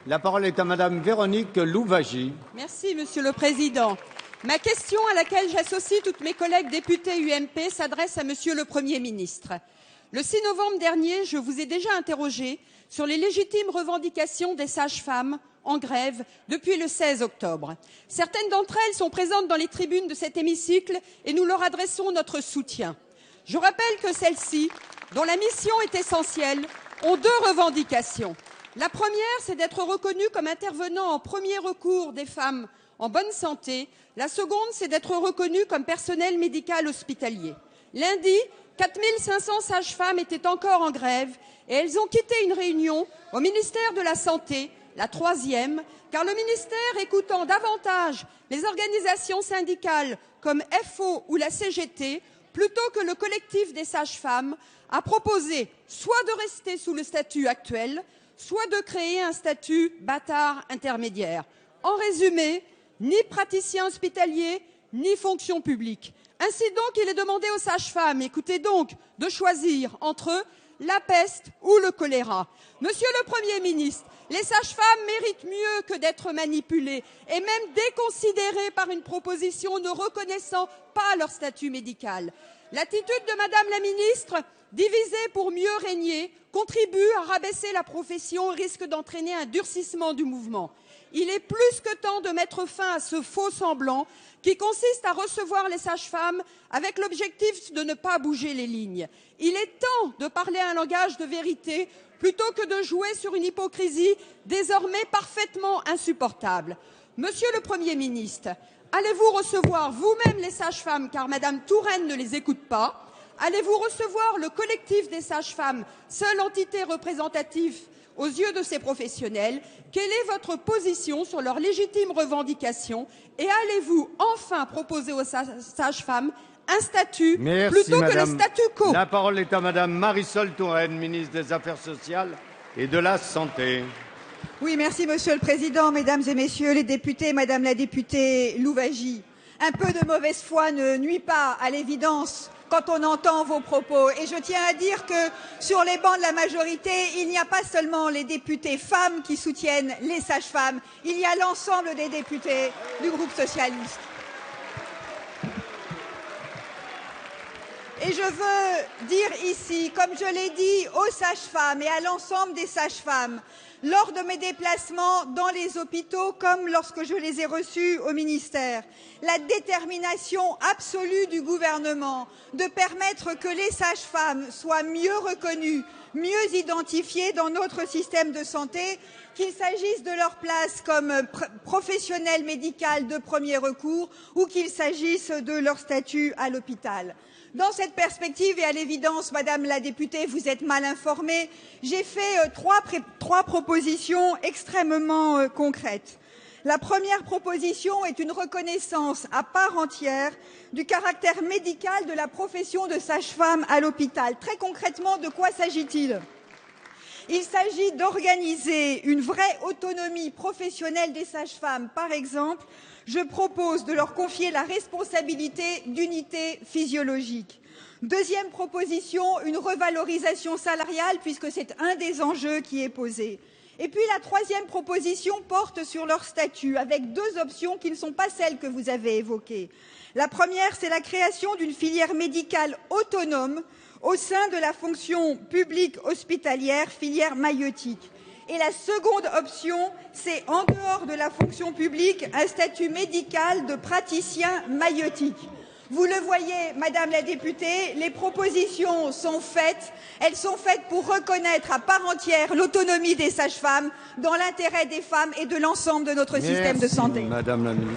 La parole est à Madame Véronique Louwagie. Merci, Monsieur le Président. Ma question, à laquelle j'associe toutes mes collègues députés UMP, s'adresse à Monsieur le Premier ministre. Le 6 novembre dernier, je vous ai déjà interrogé sur les légitimes revendications des sages-femmes en grève depuis le 16 octobre. Certaines d'entre elles sont présentes dans les tribunes de cet hémicycle et nous leur adressons notre soutien. Je rappelle que celles-ci, dont la mission est essentielle, ont deux revendications. La première, c'est d'être reconnue comme intervenant en premier recours des femmes en bonne santé. La seconde, c'est d'être reconnue comme personnel médical hospitalier. Lundi, 4500 sages-femmes étaient encore en grève et elles ont quitté une réunion au ministère de la Santé, la troisième, car le ministère, écoutant davantage les organisations syndicales comme FO ou la CGT, plutôt que le collectif des sages-femmes, a proposé soit de rester sous le statut actuel, soit de créer un statut bâtard intermédiaire. En résumé, ni praticien hospitalier, ni fonction publique. Ainsi donc, il est demandé aux sages-femmes, écoutez donc, de choisir entre la peste ou le choléra. Monsieur le Premier ministre, les sages-femmes méritent mieux que d'être manipulées et même déconsidérées par une proposition ne reconnaissant pas leur statut médical. L'attitude de Madame la ministre, diviser pour mieux régner, contribue à rabaisser la profession et risque d'entraîner un durcissement du mouvement. Il est plus que temps de mettre fin à ce faux semblant qui consiste à recevoir les sages-femmes avec l'objectif de ne pas bouger les lignes. Il est temps de parler un langage de vérité plutôt que de jouer sur une hypocrisie désormais parfaitement insupportable. Monsieur le Premier ministre, allez-vous recevoir vous-même les sages-femmes, car Madame Touraine ne les écoute pas? Allez-vous recevoir le collectif des sages-femmes, seule entité représentative aux yeux de ces professionnels? Quelle est votre position sur leurs légitimes revendications? Et allez-vous enfin proposer aux sages-femmes un statut plutôt que le statu quo? La parole est à Madame Marisol Touraine, ministre des Affaires sociales et de la Santé. Oui, merci Monsieur le Président, Mesdames et Messieurs les députés, Madame la députée Louwagie. Un peu de mauvaise foi ne nuit pas à l'évidence quand on entend vos propos. Et je tiens à dire que sur les bancs de la majorité, il n'y a pas seulement les députés femmes qui soutiennent les sages-femmes, il y a l'ensemble des députés du groupe socialiste. Et je veux dire ici, comme je l'ai dit aux sages-femmes et à l'ensemble des sages-femmes, lors de mes déplacements dans les hôpitaux comme lorsque je les ai reçus au ministère, la détermination absolue du gouvernement de permettre que les sages-femmes soient mieux reconnues, mieux identifiées dans notre système de santé, qu'il s'agisse de leur place comme professionnel médical de premier recours ou qu'il s'agisse de leur statut à l'hôpital. Dans cette perspective, et à l'évidence, Madame la députée, vous êtes mal informée, j'ai fait trois propositions extrêmement concrètes. La première proposition est une reconnaissance à part entière du caractère médical de la profession de sage-femme à l'hôpital. Très concrètement, de quoi s'agit-il ? Il s'agit d'organiser une vraie autonomie professionnelle des sages-femmes. Par exemple, je propose de leur confier la responsabilité d'unité physiologique. Deuxième proposition, une revalorisation salariale, puisque c'est un des enjeux qui est posé. Et puis la troisième proposition porte sur leur statut, avec deux options qui ne sont pas celles que vous avez évoquées. La première, c'est la création d'une filière médicale autonome au sein de la fonction publique hospitalière, filière maïeutique. Et la seconde option, c'est en dehors de la fonction publique, un statut médical de praticien maïeutique. Vous le voyez, Madame la députée, les propositions sont faites. Elles sont faites pour reconnaître à part entière l'autonomie des sages-femmes dans l'intérêt des femmes et de l'ensemble de notre système de santé. Madame la ministre.